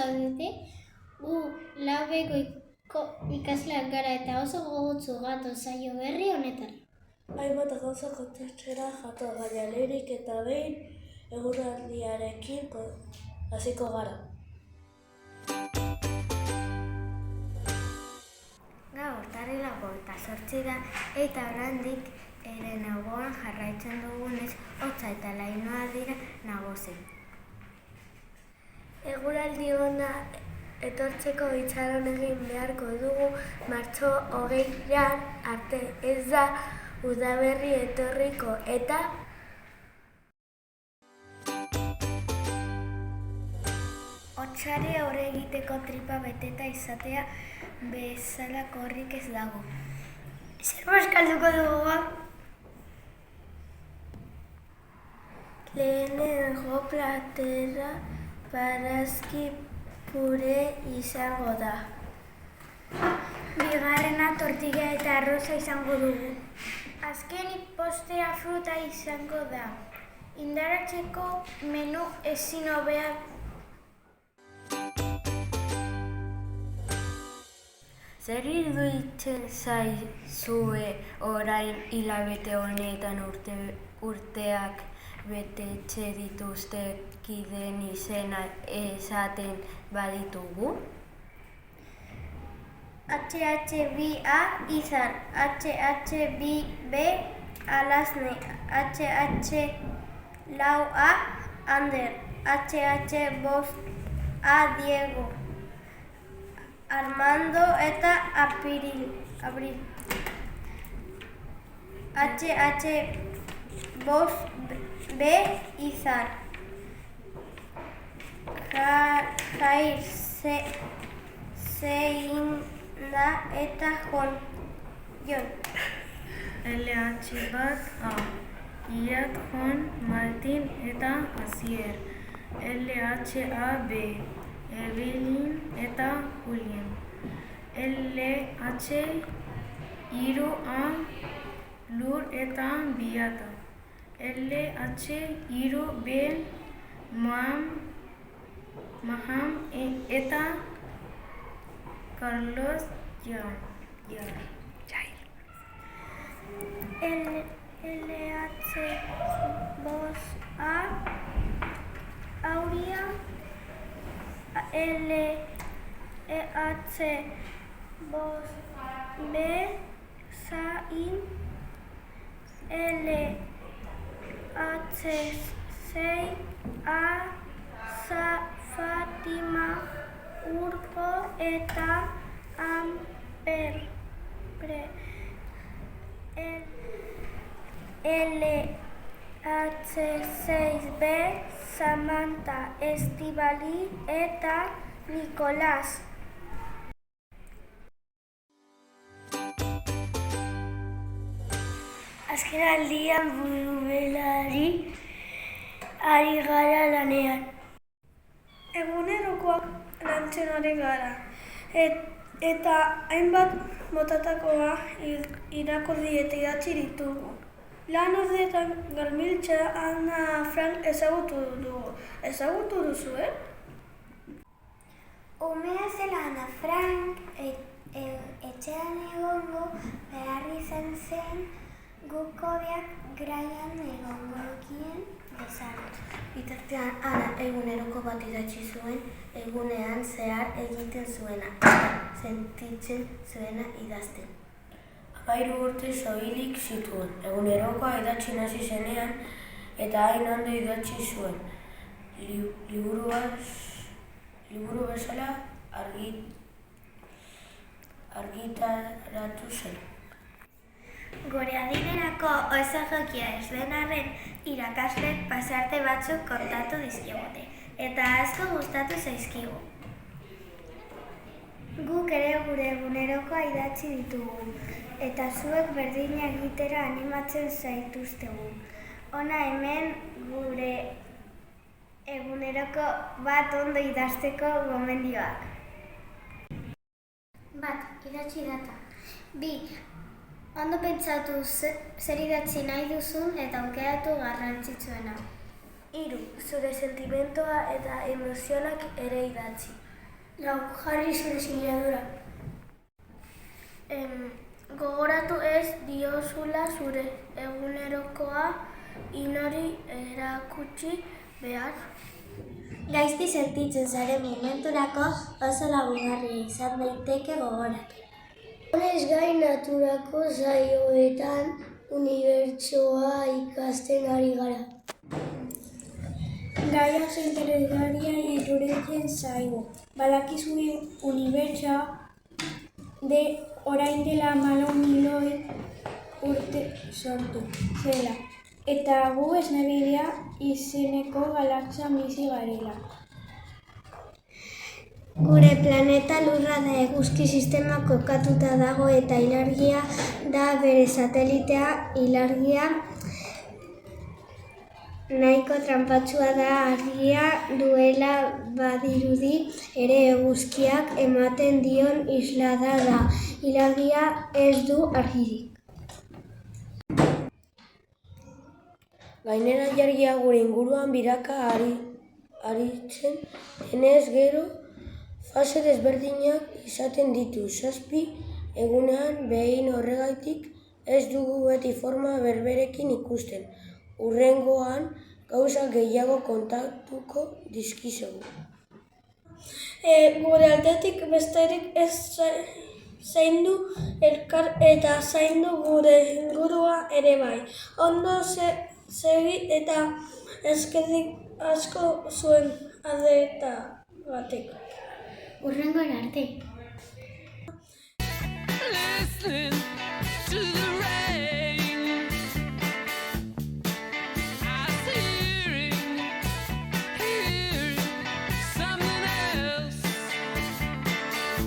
zaudete, gu laubeko ikasleak gara eta oso gogotsu gatoz saio berri honetara. Hainbat gauza kontatzera jato, baina lehenik eta behin eguraldiarekin hasiko gara. Gaur urtarrila 28 da eta oraindik ere neguan jarraitzen dugunez, hotza eta lainoa dira nagusi. Eguraldi ona etortzeko itxaron egin beharko dugu martxo 20 arte. Ez da udaberri etorriko eta Hotzari aurre egiteko tripa beteta izatea bezala korrik ez dago. Zer bazkalduko dugu ba? lehenengo platera barazki pure izango da. Bigarrena tortilla eta arroza izango dugu. Azkenik postea fruta izango da. Indaratzeko menu ezin hobea. Zer iruditzen zaizue orain hilabete honetan urteak betetze dituzte kideen izena esaten baditugu? HH2A Izar, HH2B Alasne, HH4A Ander, HH5A Diego, Armando eta Abril, HH5B Izar, Jair Zeinda eta Jon. LH1A Iat, Jon, Martin eta Asier. LHAB Evelyn eta Julien. LH3A Lur eta Biata. LH3B Maham eta Carlos Jair. LH2A Auria, LH2B Zain, LH6A Fatima, Urko eta Amper. LH6B Samantha, Estibali eta Nicolás. Azken aldian burubelari ari gara lanean. Egunerokoak lantzen ari gara. Eta hainbat motatakoa irakurri eta idatzi ditugu. Lan ordeetan gabiltza Ana Frank ezagutu dugu. Ezagutu duzue? Umea zela Ana Frank etxean egongo behar izan zen guk kodeak graian egongokien bezala. Bitartean Ana eguneroko bat idatzi zuen, egunean zehar egiten zuena eta sentitzen zuena idazten. 13 urte soilik zituen, egunerokoa idatzi hasi zenean eta hain ondo idatzi zuen. Liburu bezala argitaratu zen. Gure adinerako oso jokia ez den arren, irakasleek pasarte batzuk kontatu dizkigute, eta asko gustatu zaizkigu. Guk ere gure egunerokoa idatzi ditugu, eta zuek berdina egitera animatzen zaituztegu. Hona hemen gure eguneroko bat ondo idazteko gomendioak. 1. Idatzi data. 2. Ondo pentsatu zer idatzi nahi duzun eta aukeratu garrantzitsuena. 3. Zure sentimentoa eta emozionak ere idatzi. Lau, jarri zure sinadura. Gogoratu ez diozula zure egunerokoa inori erakutsi behar. Gaizki sentitzen zaren momenturako oso lagungarria izan daiteke gogoratu. Honez gain naturako saioetan unibertsoa ikasten ari gara. Gaia interesgarria iruditzen zaigu. Badakizu unibertsoa orain dela 14 milioi urte sortu zela. Eta gu Esnebidean izeneko galaxian bizi garela. Gure planeta Lurra da eguzki sistema kokatuta dago eta ilargia da bere satelitea. Ilargia nahiko tranpatsua da, argia duela badirudi ere eguzkiak ematen dion islada da. Ilargia ez du argirik. Gainera ilargia gure inguruan biraka aritzen denez gero, fase desberdinak izaten ditu. 7 egunean behin horregatik ez dugu beti forma berberekin ikusten. Hurrengoan gauza gehiago kontatuko dizkizugu. Gure aldetik besterik ez zaindu elkar eta zaindu gure ingurua ere bai. Ondo segi eta eskerrik asko zuen arretagatik. Hurrengora arte.